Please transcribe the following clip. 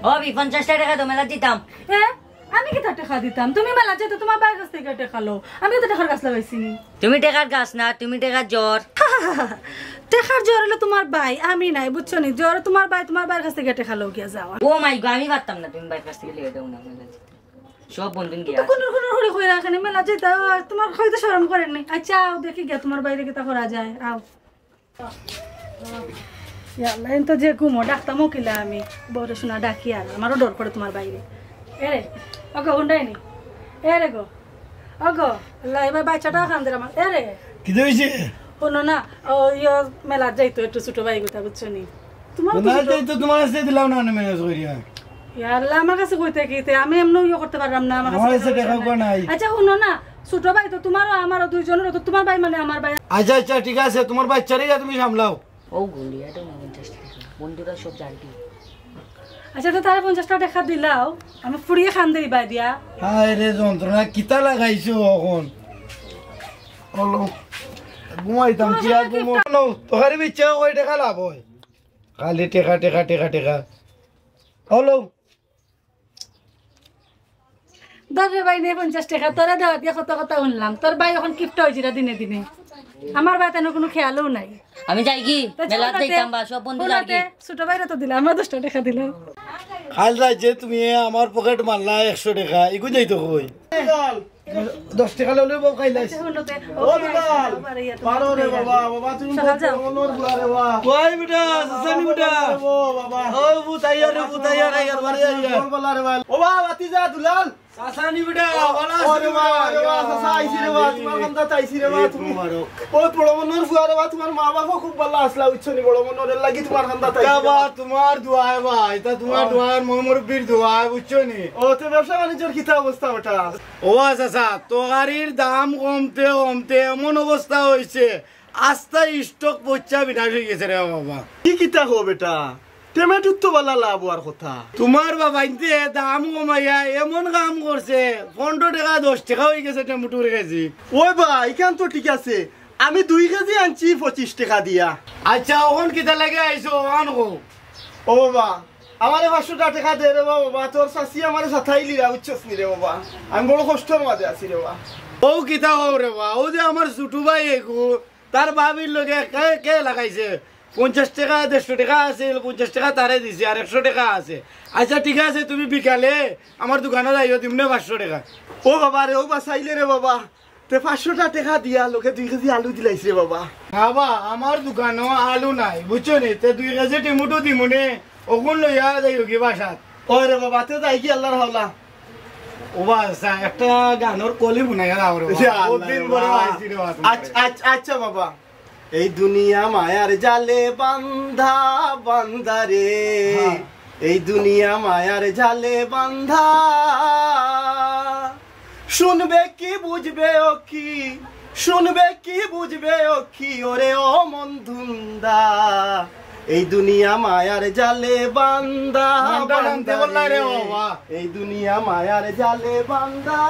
হবি 50 টাকা তো মেলা দিতাম। আমি কি টাকা দিতাম? তুমি মেলা যেতে তোমার বাইরের কাছ থেকে টাকা লো, আমি তো টাকার গাছ লাগাইছি। তুমি টাকার গাছ না, তুমি টাকার জ্বর। টাকার জ্বর হলো তোমার ভাই, আমি নাই, বুঝছো নি? জ্বর তোমার ভাই, তোমার বাইরের কাছ থেকে টাকা লো গিয়া যাওয়া। ও মাই গড, আমি পারতাম না তুমি বাইরের কাছ থেকে লিয়ে দাও না মেলা যেতে। সব বন্ধুন গিয়া কোন কোন হড়ি কই রাখেনি মেলা যেতে, তোমার হয়তো শরম করেন নাই। আচ্ছা আও দেখি গিয়া তোমার বাইরে কি তা করা যায়। আও ইয়াল্লা, এন তো যে ঘুমো ডাকতাম কিলা আমি বড় শোনা ডাকি, আর আমারও ডর করে তোমার বাইরে। এরে ওগো হুন্ডাইনি, এরে গো ওগো আল্লাহ, এবার বাচ্চাটা খান দে আমার। এরে কি হইছে? শোনো না, ও ইয়া মেলা যাইতো একটু ছোট ভাই কথা, বুঝছো নি? তোমার তো তোমার কাছে দিলাম না ম্যানেজ করিয়া। ইয়াল্লা, আমার কাছে কইতে কি আমি এমন ইয়ে করতে পারলাম না, আমার কাছে টাকা নাই। আচ্ছা শোনো না, ছোট ভাই তো তোমারও আমারও দুইজনের, তো তোমার ভাই মানে আমার ভাই। আচ্ছা আচ্ছা ঠিক আছে, তোমার বাচ্চারই তুমি সামলাও। ও গুলিয়া তো 50 টাকা বন্ধুরা সব জানতি। আচ্ছা তো তার 50 টাকা দেখা দিলাও, আমি ফুড়িয়ে খান দেই বাই দিয়া। হায় রে যন্ত্রণা, কিতা লাগাইছো এখন? হলো ঘুমাইতাম কি আর ঘুমানো? তোর বিচ্ছা কই টাকা লাভ হয়? খালি টেকা টেকা টেকা টেকা। হলো দরে ভাই নে 50 টাকা তোরা দেওয়া দিয়া কত কথা শুনলাম। তোর ভাই এখন কিপটা হয়েছিল দিনে দিনে, আমার ভাই তেন কোনো খেয়ালও নাই। আমি যাই কি মেলা যাইতাম বা সব বন্ধু যাই কি। ছোট ভাইরা তো দিলাম, আমার 10 টাকা দিলাম। কাল রাইছে তুমি আমার পকেট মারলা 100 টাকা, ইগু যাইতো কই? 10 টাকা লইলে বউ খাইলাইছ। ও দুলাল পারো রে বাবা, বাবা তুমি মনোর বুলা রে বাবা। কই বেটা সানি বেটা, ও বাবা ও বুতাইয়া রে বুতাইয়া রে ইয়ার বাড়ি আইয়া বল বলা রে বাবা। ও বাবা বাতিজা দুলাল সাসানি বেটা বলা রে বাবা। রে বাবা সাসা আইছি রে বাবা, তোমার কান্দা চাইছি রে বাবা। তুমি বহুত বড় মনোর বুলা রে বাবা, তোমার মা বাবা খুব ভালো আসলা, উচ্ছনি বড় মনোর লাগি তোমার কান্দা চাইছি বাবা। তোমার দোয়া বাবা, এটা তোমার দোয়া, মুরব্বির দোয়া, উচ্ছনি। ও তো ব্যবসা বাণিজ্যের কি অবস্থা বেটা? ও চাচা, তরকারির দাম কমতে কমতে এমন অবস্থা হয়েছে, আস্তা স্টক পচা বিনাশ হয়ে গেছে রে বাবা। কি কিতা হো বেটা, টমেটোর তো বালা লাভ হওয়ার কথা। তোমার বাবা ইনতে দাম কমাইয়া এমন কাম করছে, 15 টাকা 10 টাকা হয়ে গেছে টমেটোর কেজি। ওই বা এখান তো ঠিক আছে, আমি 2 কেজি আনছি 25 টাকা দিয়া। আচ্ছা ওখান কিতা লাগে আইছো ওখান কো? ও বাবা আমারে 500 টাকা দে রে বাবা, তোর শাশি আমারে সাথাইলি রা, উচ্চস নি রে বাবা, আমি বড় কষ্টের মাঝে আছি রে বাবা। ও কিতা হও রে বাবা, ও যে আমার ছোট ভাই একু, তার ভাবির লগে কে লাগাইছে 50 টাকা 150 টাকা আছে, 50 টাকা তারে দিছে আর 100 টাকা আছে। আচ্ছা ঠিক আছে, তুমি বিকালে আমার দোকানে যাইও, দিমনে 500 টাকা। ও বাবা রে, ও বাসাইলে রে বাবা, তে 500 টাকা দিয়া লোকে 2 কেজি আলু দিলাইছে রে বাবা। বাবা আমার দোকানে আলু নাই, বুঝছো নি? তে 2 কেজি টমেটো দিমনে, ওগুন লইয়া যাইও কি বাসাত। ওই রে বাবা, তে যাই কি আল্লাহর হাওলা। ও বাসা একটা গানের কলি বুনাই দাও রে বাবা, বহুত দিন পরে আইছি রে বাবা। আচ্ছা আচ্ছা বাবা। এই দুনিয়া মায়ার জালে বান্ধা বান্ধা রে, এই দুনিয়া মায়ার জালে বান্ধা, শুনবে কি বুঝবে ও কি, শুনবে কি বুঝবে ও কি, ওরে ও মন ধুন্দা, এই দুনিয়া মায়ার জালে বান্ধা বান্ধা রে, এই দুনিয়া মায়ার জালে বান্ধা।